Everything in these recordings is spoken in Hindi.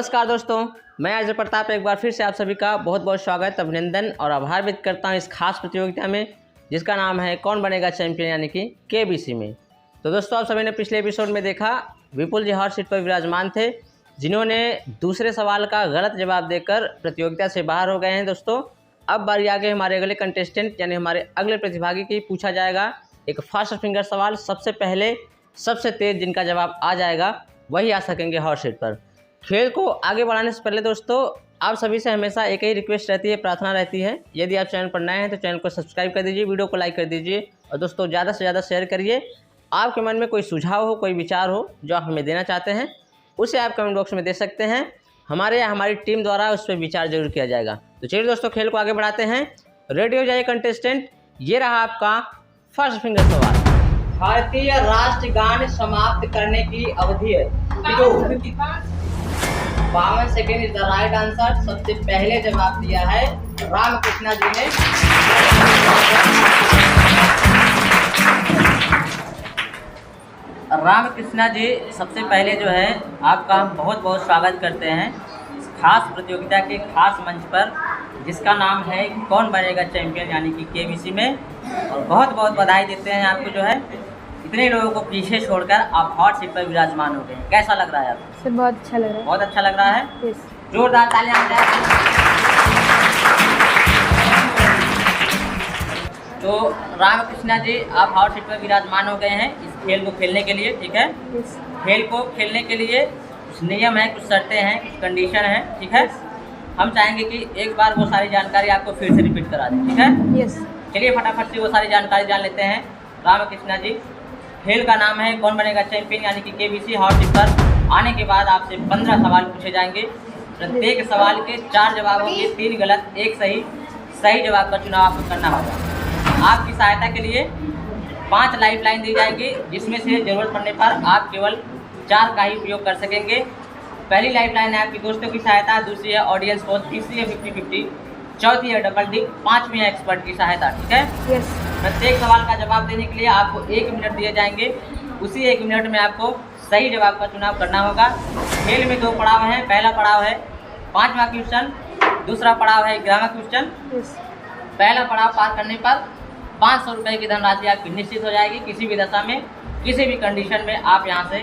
नमस्कार दोस्तों, मैं अजय प्रताप एक बार फिर से आप सभी का बहुत बहुत स्वागत, अभिनंदन और आभार व्यक्त करता हूं इस खास प्रतियोगिता में जिसका नाम है कौन बनेगा चैंपियन यानी कि केबीसी में। तो दोस्तों, आप सभी ने पिछले एपिसोड में देखा विपुल जी हॉट सीट पर विराजमान थे, जिन्होंने दूसरे सवाल का गलत जवाब देकर प्रतियोगिता से बाहर हो गए हैं। दोस्तों, अब बारी आगे हमारे अगले कंटेस्टेंट यानी हमारे अगले प्रतिभागी की पूछा जाएगा एक फास्ट फिंगर सवाल। सबसे पहले सबसे तेज जिनका जवाब आ जाएगा वही आ सकेंगे हॉट सीट पर। खेल को आगे बढ़ाने से पहले दोस्तों, आप सभी से हमेशा एक ही रिक्वेस्ट रहती है, प्रार्थना रहती है, यदि आप चैनल पर नए हैं तो चैनल को सब्सक्राइब कर दीजिए, वीडियो को लाइक कर दीजिए और दोस्तों ज़्यादा से ज़्यादा शेयर करिए। आपके मन में कोई सुझाव हो, कोई विचार हो जो आप हमें देना चाहते हैं, उसे आप कमेंट बॉक्स में दे सकते हैं। हमारे या हमारी टीम द्वारा उस पर विचार जरूर किया जाएगा। तो चलिए दोस्तों, खेल को आगे बढ़ाते हैं। रेडी हो जाइए कंटेस्टेंट, ये रहा आपका फर्स्ट फिंगर सवाल। भारतीय राष्ट्रगान समाप्त करने की अवधि है 52 second is the right answer. सबसे पहले जवाब दिया है रामकृष्णा जी ने। रामकृष्णा जी सबसे पहले जो है आपका हम बहुत बहुत स्वागत करते हैं इस खास प्रतियोगिता के खास मंच पर जिसका नाम है कौन बनेगा चैंपियन यानी कि केबीसी में। और बहुत बहुत बधाई देते हैं आपको, जो है इतने लोगों को पीछे छोड़कर आप हॉट सीट पर विराजमान हो गए। कैसा लग रहा है आपको? सर बहुत अच्छा लग रहा है। बहुत अच्छा लग रहा है। यस। जोरदार तालियां हो जाए। तो रामकृष्णा जी आप हॉट सीट पर विराजमान हो गए हैं इस खेल को खेलने के लिए, ठीक है। यस। खेल को खेलने के लिए कुछ नियम हैं, कुछ शर्तें हैं, कुछ कंडीशन हैं, ठीक है। हम चाहेंगे कि एक बार वो सारी जानकारी आपको फिर से रिपीट करा दें, ठीक है। यस। चलिए फटाफट से वो सारी जानकारी जान लेते हैं। रामकृष्णा जी, खेल का नाम है कौन बनेगा चैंपियन यानी कि केबीसी। हॉट सीट पर आने के बाद आपसे 15 सवाल पूछे जाएंगे। प्रत्येक सवाल के 4 जवाब होंगे, 3 गलत, 1 सही। सही जवाब का चुनाव आपको करना होगा। आपकी सहायता के लिए 5 लाइफ लाइन दी जाएगी, जिसमें से ज़रूरत पड़ने पर आप केवल 4 का ही उपयोग कर सकेंगे। पहली लाइफ लाइन है आपकी दोस्तों की सहायता, दूसरी है ऑडियंस को, तीसरी है 50-50, चौथी है डबल डी, 5वीं है एक्सपर्ट की सहायता, ठीक है। यस। प्रत्येक सवाल का जवाब देने के लिए आपको 1 मिनट दिए जाएंगे। उसी 1 मिनट में आपको सही जवाब का चुनाव करना होगा। खेल में 2 पड़ाव हैं। पहला पड़ाव है 5वां क्वेश्चन, दूसरा पड़ाव है 11वां क्वेश्चन। यस। पहला पड़ाव पार करने पर 500 रुपये की धनराशि आपकी निश्चित हो जाएगी। किसी भी दशा में, किसी भी कंडीशन में आप यहाँ से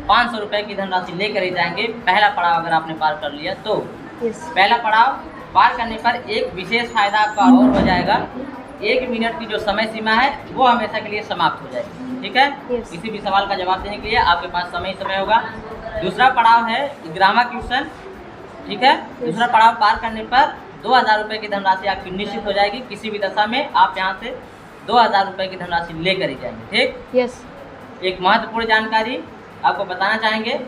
500 रुपये की धनराशि लेकर ही जाएंगे, पहला पड़ाव अगर आपने पार कर लिया तो। यस। पहला पड़ाव पार करने पर एक विशेष फायदा आपका और हो जाएगा। 1 मिनट की जो समय सीमा है वो हमेशा के लिए समाप्त हो जाएगी, ठीक है। Yes. किसी भी सवाल का जवाब देने के लिए आपके पास समय होगा। दूसरा पड़ाव है 11वां क्वेश्चन, ठीक है। दूसरा पड़ाव पार करने पर 2000 रुपये की धनराशि आपकी निश्चित हो जाएगी। किसी भी दशा में आप यहाँ से 2000 रुपये की धनराशि लेकर ही जाएंगे, ठीक। यस। एक महत्वपूर्ण जानकारी आपको बताना चाहेंगे,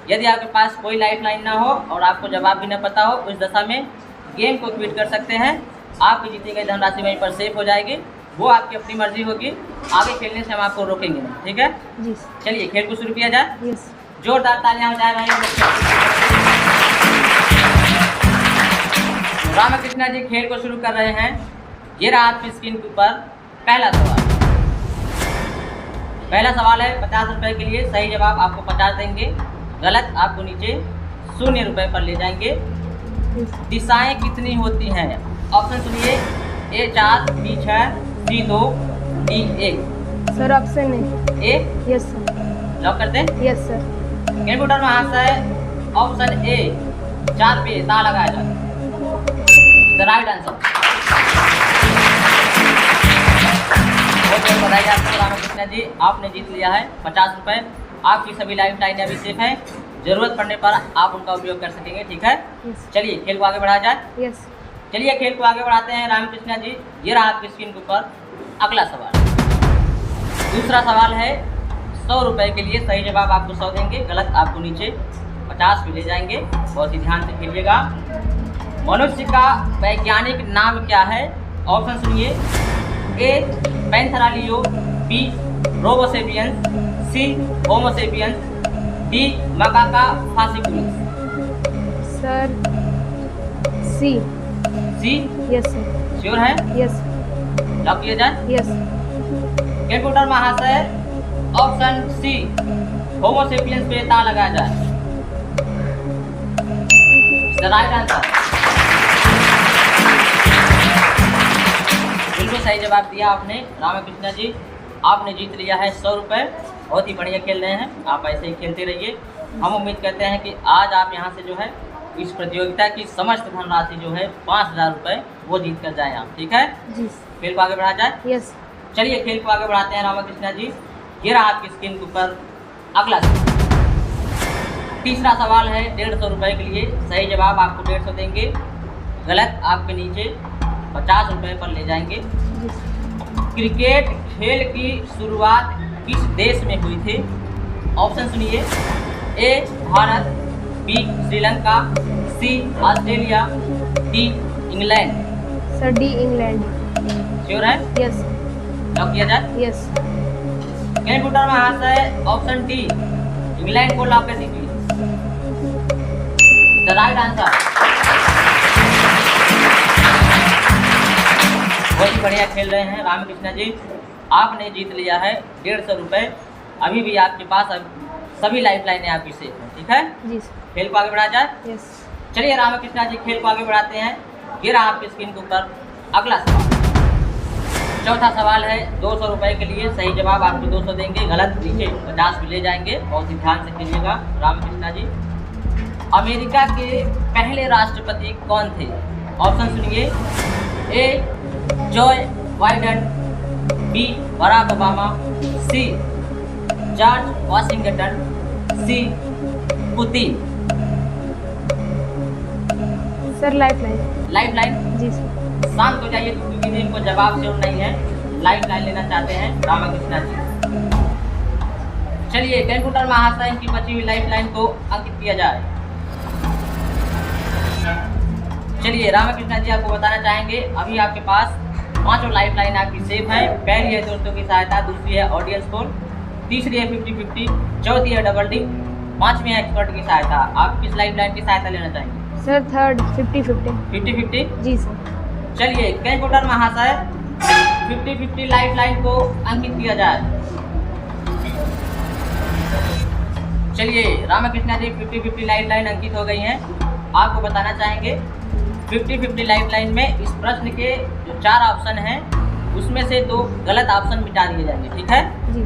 यदि आपके पास कोई लाइफ लाइन ना हो और आपको जवाब भी न पता हो, उस दशा में गेम को क्विट कर सकते हैं। आपकी जीती गई धनराशि वहीं पर सेव हो जाएगी। वो आपकी अपनी मर्जी होगी, आगे खेलने से हम आपको रोकेंगे नहीं, ठीक है जी। चलिए खेल को शुरू किया जाए। यस। जोरदार तालियां हो जाए भाई। रामकृष्णा जी खेल को शुरू कर रहे हैं। ये रहा आपकी स्क्रीन के ऊपर पहला सवाल। पहला सवाल है 50 रुपये के लिए। सही जवाब आपको 50 देंगे, गलत आपको नीचे 0 रुपये पर ले जाएंगे। दिशाएं कितनी होती हैं? ऑप्शन सुनिए, A4, B6, C2, D1। Sir option है ए। Yes sir. लॉक करते हैं। Yes sir. कंप्यूटर में हाथ है ऑप्शन ए 4 पे ता लगाया जाए, द राइट आंसर। बहुत बहुत बधाई आपको रामकृष्णा जी, आपने जीत लिया है 50 रुपये। आपकी सभी लाइफ लाइनें अभी सेफ हैं, जरूरत पड़ने पर आप उनका उपयोग कर सकेंगे, ठीक है। यस। चलिए खेल को आगे बढ़ाया जाए। यस। चलिए खेल को आगे बढ़ाते हैं रामकृष्णा जी। ये रहा आपकी स्क्रीन के ऊपर अगला सवाल। दूसरा सवाल है 100 रुपये के लिए। सही जवाब आपको 100 देंगे, गलत आपको नीचे 50 भी ले जाएंगे। बहुत ही ध्यान से खेलिएगा। मनुष्य का वैज्ञानिक नाम क्या है? ऑप्शन सुनिए, A Panthera leo, B robo sapiens, C Homo sapiens, D Macaca fascicularis. Sir C. C? Yes sir. Sure है? यस। लॉक किया जाए। यस। कंप्यूटर महाशय ऑप्शन सी होमोसेपियंस पे ता लगाया जाए। The right answer. बिल्कुल सही जवाब दिया आपने रामकृष्णा जी। आपने जीत लिया है 100 रुपये। बहुत ही बढ़िया खेल रहे हैं, आप ऐसे ही खेलते रहिए। हम उम्मीद करते हैं कि आज आप यहाँ से जो है इस प्रतियोगिता की समस्त धनराशि जो है 5000 रुपये वो जीत कर जाएँ आप, ठीक है। जी खेल को आगे बढ़ा जाए। यस। चलिए खेल को आगे बढ़ाते हैं रामकृष्णा जी। ये रहा आपकी स्क्रीन के ऊपर अगला सवाल। तीसरा सवाल है 150 रुपये के लिए। सही जवाब आपको 150 देंगे, गलत आपके नीचे 50 रुपये पर ले जाएंगे। जी क्रिकेट खेल की शुरुआत किस देश में हुई थी? ऑप्शन सुनिए। A Bharat, B Sri Lanka, C Australia, D England. Sir D England. Sure है? यस लॉक किया जाए। यस। कंप्यूटर में हाथ है ऑप्शन डी इंग्लैंड को लॉक कर दीजिए। The right answer. बहुत ही बढ़िया खेल रहे हैं रामकृष्णा जी। आपने जीत लिया है 150 रुपये। अभी भी आपके पास सभी लाइफ लाइनें आपकी सेफ हैं, ठीक है। जी खेल को आगे बढ़ाया जाए। यस। चलिए रामकृष्णा जी खेल को आगे बढ़ाते हैं। ये रहा आपकी स्क्रीन के ऊपर अगला सवाल। चौथा सवाल है 200 रुपये के लिए। सही जवाब आपको 200 देंगे, गलत नीचे 50 भी ले जाएंगे। बहुत ही ध्यान से खेलिएगा रामकृष्णा जी। अमेरिका के पहले राष्ट्रपति कौन थे? ऑप्शन सुनिए। A Joe Biden, B Barack Obama, C George Washington, C Putin. Sir life line. Life line. जी सर। शांत हो जाइए क्योंकि इनको जवाब से नहीं है। लाइफ लाइन लेना चाहते हैं रामकृष्णा जी। चलिए कंप्यूटर महाशय इनकी बची हुई लाइफ लाइन को अंकित किया जाए। चलिए रामकृष्णा जी आपको बताना चाहेंगे अभी आपके पास 5 लाइफ लाइन आपकी सेफ है। पहली है दोस्तों की सहायता, दूसरी है ऑडियंस पोल, तीसरी है 50-50, चौथी है डबल डी, 5वीं है एक्सपर्ट की सहायता। आप किस लाइफ लाइन की सहायता लेना चाहेंगे? Sir third 50-50। 50-50। जी सर। चलिए कंप्यूटर महाशय 50-50 लाइफ लाइन को अंकित किया जाए। चलिए रामकृष्णा जी 50-50 लाइफ लाइन अंकित हो गई हैं। आपको बताना चाहेंगे 50-50 लाइफ लाइन में इस प्रश्न के जो 4 ऑप्शन हैं उसमें से 2 गलत ऑप्शन मिटा दिए जाएंगे, ठीक है। जी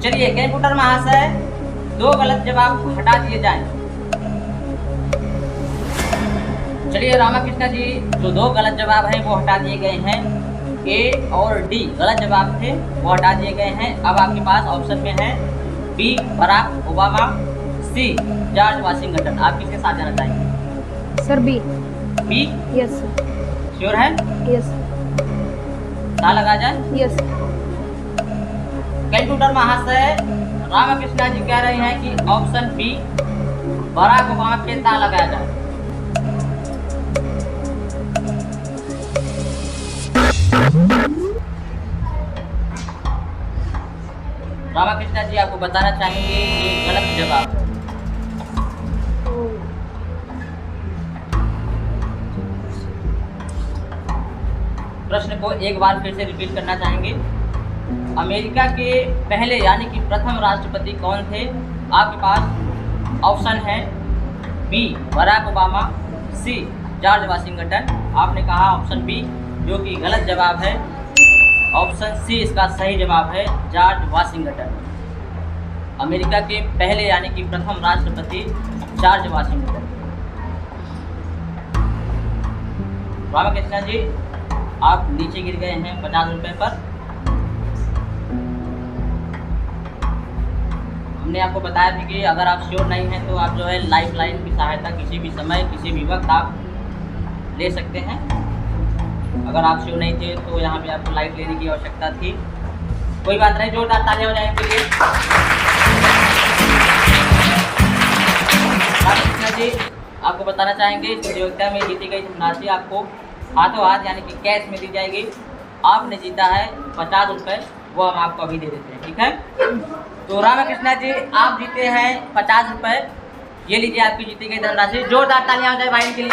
चलिए कंप्यूटर महाशय 2 गलत जवाब हटा दिए जाएं। चलिए रामकृष्णा जी जो 2 गलत जवाब हैं वो हटा दिए गए हैं। ए और डी गलत जवाब थे, वो हटा दिए गए हैं। अब आपके पास ऑप्शन में है B Barack Obama, C George Washington. आप किसके साथ जाना चाहेंगे? Sir B. B. Yes sir. Sure है? यस। ता लगा जाए। यस। कंप्यूटर महाशय रामकृष्णा जी कह रहे हैं कि ऑप्शन बी बराक ओबामा पे ता लगाया जाए। रामकृष्णा जी आपको बताना चाहेंगे ये गलत जवाब है। प्रश्न को एक बार फिर से रिपीट करना चाहेंगे। अमेरिका के पहले यानी कि प्रथम राष्ट्रपति कौन थे? आपके पास ऑप्शन है B Barack Obama, C George Washington. आपने कहा ऑप्शन बी, जो कि गलत जवाब है। ऑप्शन सी इसका सही जवाब है, जॉर्ज वाशिंगटन। अमेरिका के पहले यानी कि प्रथम राष्ट्रपति जॉर्ज वाशिंगटन। रामकृष्णा जी आप नीचे गिर गए हैं 50 रुपये पर। हमने आपको बताया था कि अगर आप श्योर नहीं हैं तो आप जो है लाइफ लाइन की सहायता किसी भी समय किसी भी वक्त आप ले सकते हैं। अगर आप श्योर नहीं थे तो यहाँ पे आपको लाइफ लेने की आवश्यकता थी। कोई बात नहीं, जोरदार तालियां हो जाए इनके लिए। रामकृष्णा जी आपको बताना चाहेंगे इस प्रतियोगिता में जीती गई धनराशि आपको हाथों हाथ यानी कि कैश में दी जाएगी। आपने जीता है 50 रुपये, वो हम आपको अभी दे देते हैं, ठीक है। तो रामकृष्णा जी आप जीते हैं 50 रुपये। ये लीजिए आपकी जीती गई धनराशि। जोरदार तालियां हो जाए भाई इनके लिए।